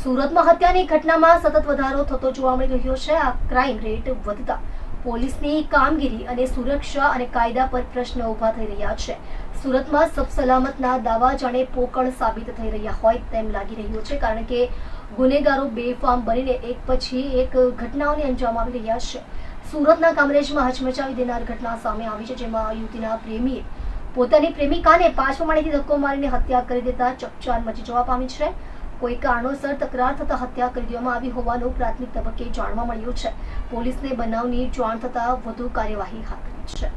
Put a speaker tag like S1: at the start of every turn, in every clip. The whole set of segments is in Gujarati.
S1: સુરતમાં હત્યાની ઘટનામાં સતત વધારો થતો જોવા મળી રહ્યો છે। આ ક્રાઇમ રેટ વધતા પોલીસની કામગીરી અને સુરક્ષા અને કાયદા પર પ્રશ્ન ઊભા થઈ રહ્યા છે। સુરતમાં સબ સલામતના દાવા જાણે પોકળ સાબિત થઈ રહ્યા હોય તેમ લાગી રહ્યું છે, કારણ કે ગુનેગારો બેફામ બનીને એક પછી એક ઘટનાઓને અંજામ આપી રહ્યા છે। સુરતના કામરેજમાં હચમચાવી દેનાર ઘટના સામે આવી છે, જેમાં યુવતીના પ્રેમીએ પોતાની પ્રેમિકાને 5મા માળેથી ધક્કો મારીને હત્યા કરી દેતા ચકચાર મચી જવા પામી છે। કોઈ કારણોસર તકરાર થતા હત્યા કરી દેવામાં આવી હોવાનું પ્રાથમિક તબક્કે જાણવા મળ્યું છે। પોલીસને બનાવની જાણ થતા વધુ કાર્યવાહી હાથ ધરી છે।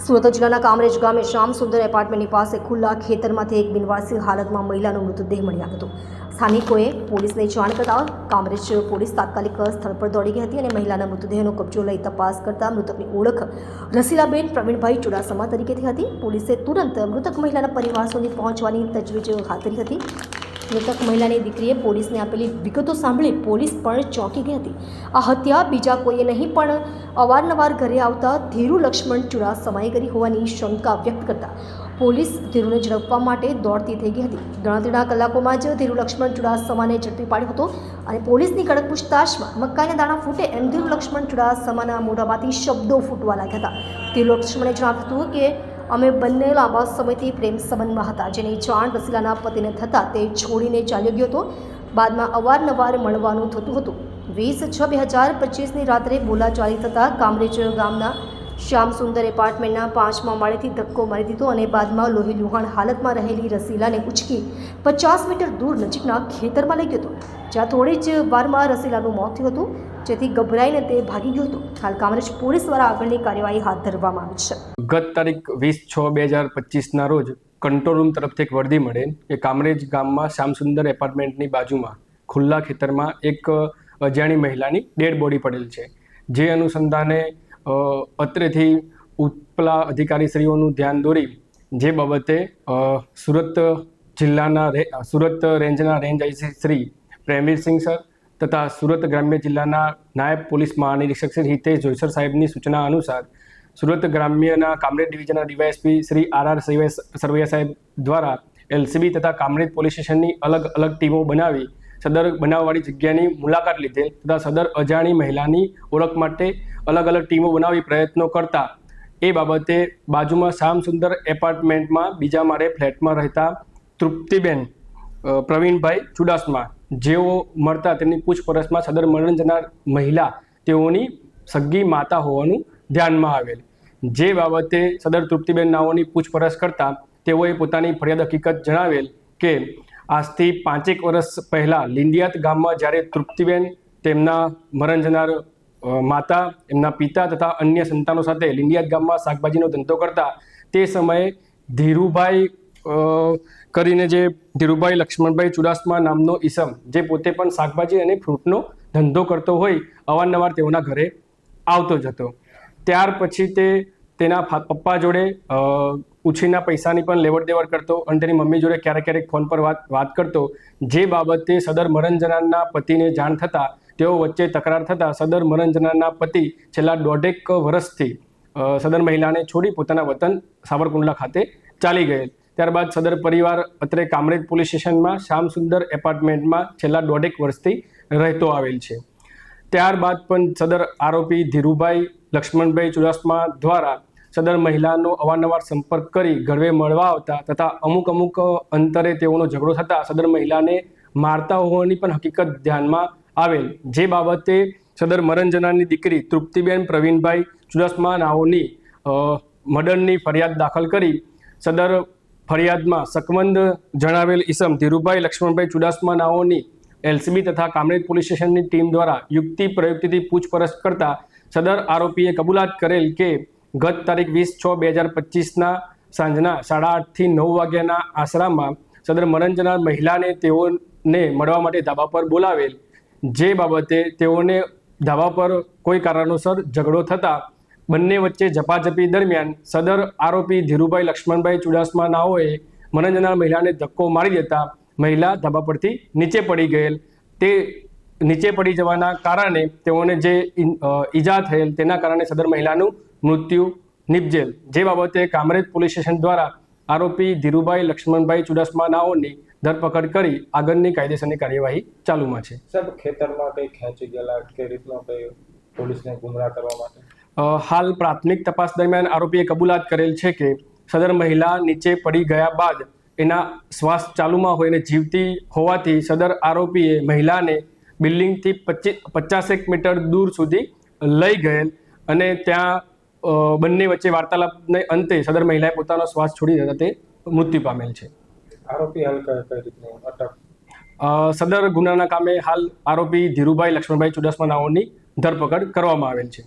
S1: સુરત જિલ્લાના કામરેજ ગામે શ્યામ સુંદર એપાર્ટમેન્ટની પાસે ખુલ્લા ખેતરમાંથી એક બિનવારસી હાલતમાં મહિલાનો મૃતદેહ મળી આવ્યો હતો। સ્થાનિકોએ પોલીસને જાણ કરતા કામરેજ પોલીસ તાત્કાલિક સ્થળ પર દોડી ગઈ હતી અને મહિલાના મૃતદેહનો કબજો લઈ તપાસ કરતા મૃતકની ઓળખ રસીલાબેન પ્રવીણભાઈ ચુડાસમા તરીકે થઈ હતી। પોલીસે તુરંત મૃતક મહિલાના પરિવાર સુધી પહોંચવાની તજવીજ હાથ ધરી હતી। મૃતક મહિલાની દીકરીએ પોલીસને આપેલી વિગતો સાંભળી પોલીસ પણ ચોંકી ગઈ હતી। આ હત્યા બીજા કોઈએ નહીં પણ અવારનવાર ઘરે આવતા ધીરુ લક્ષ્મણ ચુડાસમાએ કરી હોવાની શંકા વ્યક્ત કરતા પોલીસ ધીરુને ઝડપવા માટે દોડતી થઈ ગઈ હતી। ગણતરીના કલાકોમાં જ ધીરુ લક્ષ્મણ ચુડાસમાને ઝડપી પાડ્યો હતો અને પોલીસની કડક પૂછતાછમાં મક્કાના દાણા ફૂટે એમ ધીરુ લક્ષ્મણ ચુડાસમાના મોઢામાંથી શબ્દો ફૂટવા લાગ્યા હતા। ધીરુ લક્ષ્મણે જણાવ્યું હતું કે અમે બંને લાંબા સમયથી પ્રેમ સંબંધમાં હતા, જેની જાણ રસીલાના પતિને થતાં તે છોડીને ચાલ્યો ગયો હતો। બાદમાં અવારનવાર મળવાનું થતું હતું। 20/6/2025ની રાત્રે બોલાચાલી થતાં કામરેજ ગામના શ્યામ સુંદર એપાર્ટમેન્ટના 5મા માળેથી ધક્કો મારી દીધો અને બાદમાં લોહી લુહાણ હાલતમાં રહેલી રસીલાને ઉચકી 50 મીટર દૂર નજીકના ખેતરમાં લઈ ગયો હતો, જ્યાં થોડી જ વારમાં રસીલાનું મોત થયું હતું, જેથી ગભરાઈને તે ભાગી ગયો હતો। હાલ કામરેજ પોલીસ દ્વારા આગળની કાર્યવાહી હાથ ધરવામાં આવી છે।
S2: ગત તારીખ 20/6/2025ના રોજ કંટ્રોલ રૂમ તરફથી એક વર્દી મળે કે કામરેજ ગામમાં શ્યામસુંદર એપાર્ટમેન્ટની બાજુમાં ખુલ્લા ખેતરમાં એક અજાણી મહિલાની ડેડ બોડી પડેલ છે। જે અનુસંધાને અત્રેથી ઉપલા અધિકારીશ્રીઓનું ધ્યાન દોરી જે બાબતે સુરત રેન્જના range IC Shri Premvirsinh sir તથા સુરત ગ્રામ્ય જિલ્લાના નાયબ પોલીસ મહાનિરીક્ષક શ્રી હિતેશ જોઈસર સાહેબની સૂચના અનુસાર સુરત ગ્રામ્યના કામરેજ ડિવિઝનના ડીવાયએસપી શ્રી આર સરવૈયા સાહેબ દ્વારા એલસીબી તથા કામરેજ પોલીસ સ્ટેશનની અલગ અલગ ટીમો બનાવી સદર બનાવવાળી જગ્યાની મુલાકાત લીધેલ તથા સદર અજાણી મહિલાની ઓળખ માટે અલગ અલગ ટીમો બનાવી પ્રયત્નો કરતા એ બાબતે બાજુમાં શ્યામસુંદર એપાર્ટમેન્ટમાં બીજા માળે ફ્લેટમાં રહેતા તૃપ્તિબેન પ્રવીણભાઈ ચુડાસમા જેઓ મળતા તેમની પૂછપરછમાં સદર મરણ જનાર મહિલા તેઓની સગી માતા હોવાનું ધ્યાનમાં આવેલ। જે બાબતે સદર તૃપ્તિબેન નાઓની પૂછપરછ કરતા તેઓએ પોતાની ફરિયાદ હકીકત જણાવેલ કે આજથી 5 વર્ષ પહેલાં લીંડિયાત ગામમાં જ્યારે તૃપ્તિબેન તેમના મરણ જનાર માતા, એમના પિતા તથા અન્ય સંતાનો સાથે લીંડિયાત ગામમાં શાકભાજીનો ધંધો કરતા તે સમયે ધીરુભાઈ કરીને જે ધીરુભાઈ લક્ષ્મણભાઈ ચુડાસમા નામનો ઈસમ જે પોતે પણ શાકભાજી અને ફ્રૂટનો ધંધો કરતો હોય અવારનવાર તેઓના ઘરે આવતો જ હતો। ત્યાર પછી તે તેના પપ્પા જોડે ઉછીના પૈસાની પણ લેવડ દેવડ કરતો અને તેની મમ્મી જોડે ક્યારેક ક્યારેક ફોન પર વાત કરતો। જે બાબતે સદર મરણ જનારના પતિને જાણ થતાં તેઓ વચ્ચે તકરાર થતાં સદર મરણ જનારના પતિ છેલ્લા 1.5 વર્ષથી સદર મહિલાને છોડી પોતાના વતન સાવરકુંડલા ખાતે ચાલી ગયેલ। ત્યારબાદ સદર પરિવાર અત્રે કામરેજ પોલીસ સ્ટેશનમાં શ્યામસુંદર એપાર્ટમેન્ટમાં છેલ્લા 1.5 વર્ષથી રહેતો આવેલ છે। ત્યારબાદ પણ સદર આરોપી ધીરુભાઈ લક્ષ્મણભાઈ ચુડાસમા દ્વારા સદર મહિલાનો અવારનવાર સંપર્ક કરી ઘરે મળવા આવતા તથા અમુક અંતરે તેઓનો ઝઘડો થતાં સદર મહિલાને મારતા હોવાની પણ હકીકત ધ્યાનમાં આવેલ। જે બાબતે સદર મરણ જનારની દીકરી તૃપ્તિબેન પ્રવીણભાઈ ચુડાસમા નાઓની મર્ડરની ફરિયાદ દાખલ કરી સદર ફરિયાદમાં શકમંદ જણાવેલ ઈસમ ધીરુભાઈ લક્ષ્મણભાઈ ચુડાસમા નાઓની એલસીબી તથા કામરેજ પોલીસ સ્ટેશનની ટીમ દ્વારા યુક્તિ પ્રયુક્તિથી પૂછપરછ કરતા સદર આરોપીએ કબૂલાત કરેલ કે ગત તારીખ 20/6/2025ના સાંજના 8:30 થી 9 વાગ્યાના આશરામાં સદર મરણ જનાર મહિલાને તેઓને મળવા માટે ધાબા પર બોલાવેલ। જે બાબતે તેઓને ધાબા પર કોઈ કારણોસર ઝઘડો થતાં બંને વચ્ચે ઝપાઝપી દરમિયાન સદર આરોપી ધીરુભાઈ લક્ષ્મણભાઈ ચુડાસમા નાઓએ મરણ જનાર મહિલાને ધક્કો મારી દેતા મહિલા ધાબા પરથી નીચે પડી ગયેલ। તે નીચે પડી જવાના કારણે તેઓને જે ઈજા થયેલ તેના કારણે સદર મહિલાનું મૃત્યુ નિપજેલ। જે બાબતે કામરેજ પોલીસ સ્ટેશન દ્વારા આરોપી ધીરુભાઈ લક્ષ્મણભાઈ ચુડાસમા નાઓની ધરપકડ કરી આગળની કાયદેસરની કાર્યવાહી ચાલુમાં છે.
S3: સાહેબ, ખેતરમાં કંઈ ખેંચી ગયેલા કે રીતનો કંઈ પોલીસને ગુમરાહ કરવા માટે?
S2: હાલ પ્રાથમિક તપાસ દરમિયાન આરોપીએ કબૂલાત કરેલ છે કે સદર મહિલા નીચે પડી ગયા બાદ એના શ્વાસ ચાલુમાં હોય અને જીવતી હોવાથી સદર આરોપીએ મહિલાને બિલ્ડિંગથી 50 મીટર દૂર સુધી લઈ ગયેલ અને ત્યાં બંને વચ્ચે વાર્તાલાપને અંતે સદર મહિલાએ પોતાનો શ્વાસ છોડી દેતા તે મૃત્યુ પામેલ છે.
S3: આરોપી હાલ કઈ રીતની અટક?
S2: સદર ગુનાના કામે હાલ આરોપી ધીરુભાઈ લક્ષ્મણભાઈ ચુડાસમા નાઓની ધરપકડ કરવામાં આવેલ છે.